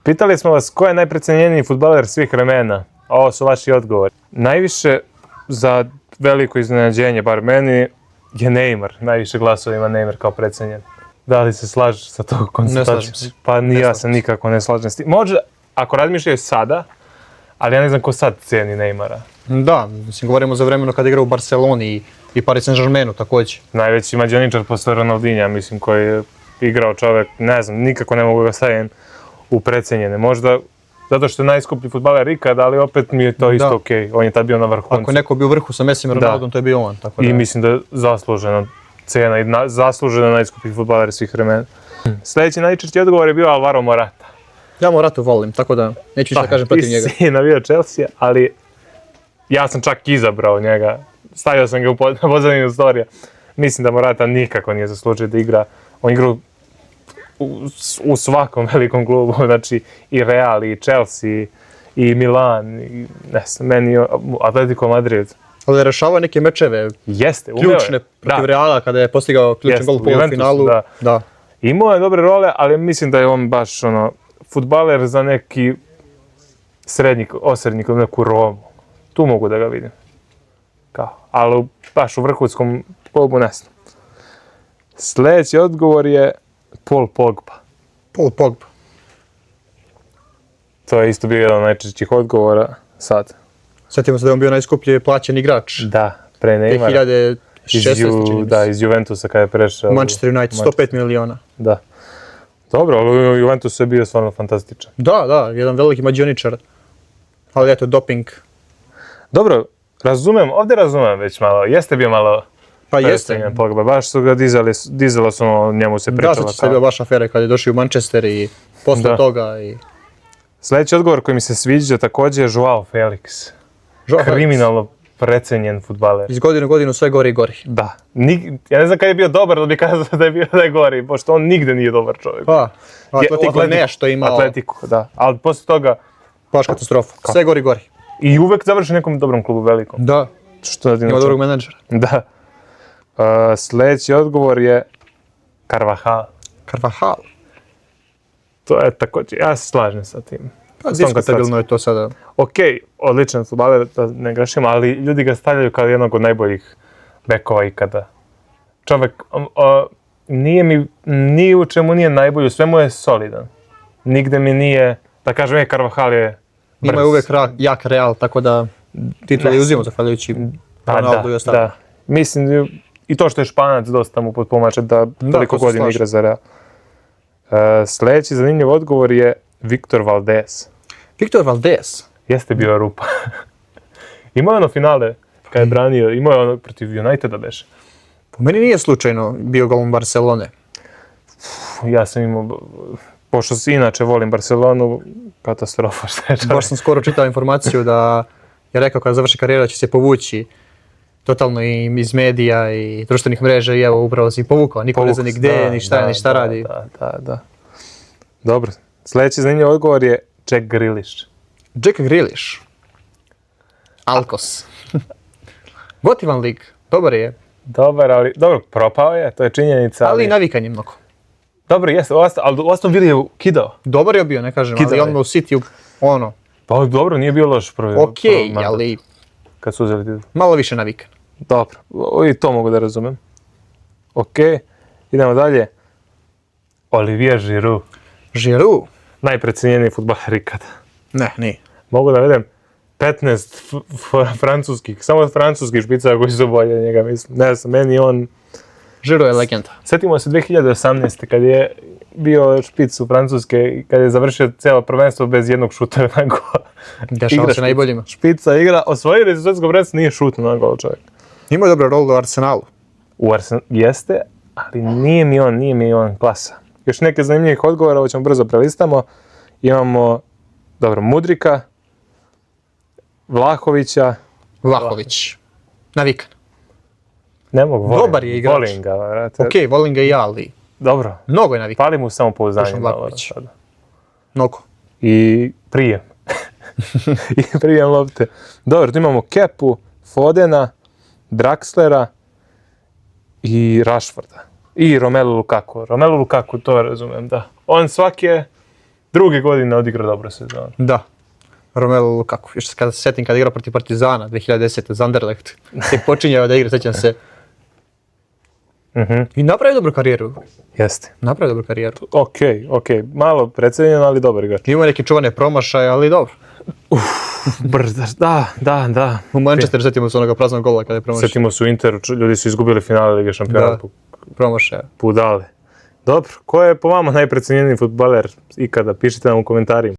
Pitali smo vas ko je najprecenjeniji fudbaler svih vremena. Ovo su vaši odgovori. Najviše za veliko iznenađenje, bar meni, je Neymar. Najviše glasova ima Neymar kao precenjen. Da li se slažeš sa tog konstatacijom? Ne slažem se. Pa ni ja se nikako ne slažem s tim. Možda, ako razmišljaju sada, ali ja ne znam ko sad cijeni Neymara. Da, mislim, govorimo za vremeno kada igra u Barceloni i Paris Saint-Germainu također. Najveći mađioničar posle Ronaldinha, mislim, koji je igrao čovjek, ne znam, nikako ne mogu ga staviti u precenjene. Možda zato što je najskuplji fudbaler ikada, ali opet mi je to isto okej. On je tad bio na vrhuncu. Ako je neko bio u vrhu sa Messim i Ronaldom, to je bio on. Tako da... I mislim da je zaslužena cena i zaslužena najskuplji fudbaler svih vremena. Sljedeći najčešći odgovor je bio Alvaro Morata. Ja Moratu volim, tako da neću više da kažem protiv njega. Ti si navio Chelsea, ali ja sam čak izabrao njega. Stavio sam ga u pozadnju storija. Mislim da Morata nikako nije zaslužio da igra. On igra u svakom velikom klubu, znači i Real, i Chelsea, i Milan, i ne znam, meni Atletico Madrid. Ali je rešavao neke mečeve, Jeste, ključne protiv Reala kada je postigao ključan gol u polufinalu. Da. Imao je dobre role, ali mislim da je on baš fudbaler za neki osrednjik, neku Romu. Tu mogu da ga vidim. Ali baš u vrhunskom klubu ne znam. Sljedeći odgovor je Paul Pogba. Paul Pogba. To je isto bio jedan od najčešćih odgovora sad. Sjetimo se da je on bio najskuplji plaćen igrač. Da, pre Neymara. 2016. čini mi se. Da, iz Juventusa kada je prešao. Manchester United, 105 miliona. Da. Dobro, ali Juventus je bio stvarno fantastičan. Da, jedan veliki mađioničar. Ali eto, doping. Dobro, ovdje razumem već malo. Jeste bio malo... Pa jeste. Pogba, baš su ga dizalo su njemu se pričalo. Da, se bio baš afere kad je došao u Manchester i posle toga. Sljedeći odgovor koji mi se sviđa također je Joao Felix. Kriminalno precenjen fudbaler. Iz godine u godinu sve gori i gori. Da. Ja ne znam kad je bio dobar da bi kazao da je bio da je gori, pošto on nigde nije dobar čovjek. Atletico nešto imao. Atletico, da. Ali posle toga... Baš katastrofa. Sve gori i gori. I uvek završi nekom dobrom klubu, velikom. Da. Ima dobrog menadžera. Da. Sljedeći odgovor je Carvajal. Carvajal. To je također, ja se slažem sa tim. Diskutabilno je to sada. Okej, odličan fudbaler, da ne grešimo, ali ljudi ga stavljaju kao jednog od najboljih bekova ikada. Čovjek, ni u čemu nije najbolji, u svemu je solidan. Nigde mi nije, da kažem, Carvajal je brz. Ima je uvek jak Real, tako da titul je uzimao zahvaljujući Ronaldu i ostalim. Da. Mislim, i to što je Španac dosta mu potpomače da toliko godina igra za Real. Sljedeći zanimljiv odgovor je Victor Valdés. Victor Valdés? Jeste bio rupa. Imao je ono finale kad je branio, imao je ono protiv Uniteda beše. Po meni nije slučajno bio golom Barcelone. Ja sam imao, pošto inače volim Barcelonu, katastrofa što je čovjek. Baš sam skoro čitao informaciju da je rekao kada završi karijera će se povući totalno i iz medija i društvenih mreža i evo upravo se i povukao. Niko ne zna ni gdje, ni šta radi. Da. Dobro. Sljedeći zanimljiv odgovor je Jack Grealish. Jack Grealish. Alkos. Gotivan lik. Dobar je. Dobar, ali dobro, propao je, to je činjenica. Ali i navikan je mnogo. Dobro, jeste, ali u Aston Villa je kidao. Dobar je bio, ne kažem, ali on u City, ono... Pa dobro, nije bio loš prvi. Okej, ali... Kad su uzeli titul. Malo više navikan. Dobro, i to mogu da razumem. Okej, idemo dalje. Olivier Giroud. Giroud? Najprecenjeniji fudbaler ikada. Ne, nije. Mogu da vedem 15 francuskih, samo francuskih špicara koji su bolje od njega, mislim. Ne znam, meni on... Giroud je legenda. Sjetimo se 2018. kad je bio špic u Francuske i kad je završio cijelo prvenstvo bez jednog šuta na gol. Dešava se najboljima. Špica igra, osvojili su svjetsko prvenstvo, nije šutno na gol čovjek. Imao je dobro rol u Arsenalu. Jeste, ali nije mi on klasa. Još neke zanimljivih odgovora, ovo ćemo brzo prelistamo. Imamo, dobro, Mudrika, Vlahovića. Vlahović. Navikan. Ne mogu, volim. Dobar je igrač. Volim ga, vrate. Okej, volim ga i ja, ali... Dobro. Mnogo je navikan. Pali mu samo pouzdanje. Vlahović. Mnogo. I prijem. I prijem lopte. Dobro, tu imamo Kepu, Fodena, Draxlera i Rashforda. I Romelu Lukaku. Romelu Lukaku, to razumem, da. On svaki je druge godine odigrao dobro sezonu. Da. Romelu Lukaku. Još kada se setim kada igrao protiv Partizana 2010. za Anderlecht. Tek počinjao da igra, sećam se. I napravio dobru karijeru. Jeste. Napravio dobru karijeru. Okej. Malo precenjen, ali dobar igrač. Imao neke čuvane promašaje, ali dobro. Brdaš, da. U Manchesteru setimo se onoga praznog gola kada je promašao. Setimo se u Interu, ljudi su izgubili finale Lige šampiona. Da, promašaja. Budale. Dobro, ko je po vama najprecenjeniji fudbaler ikada? Pišite nam u komentarima.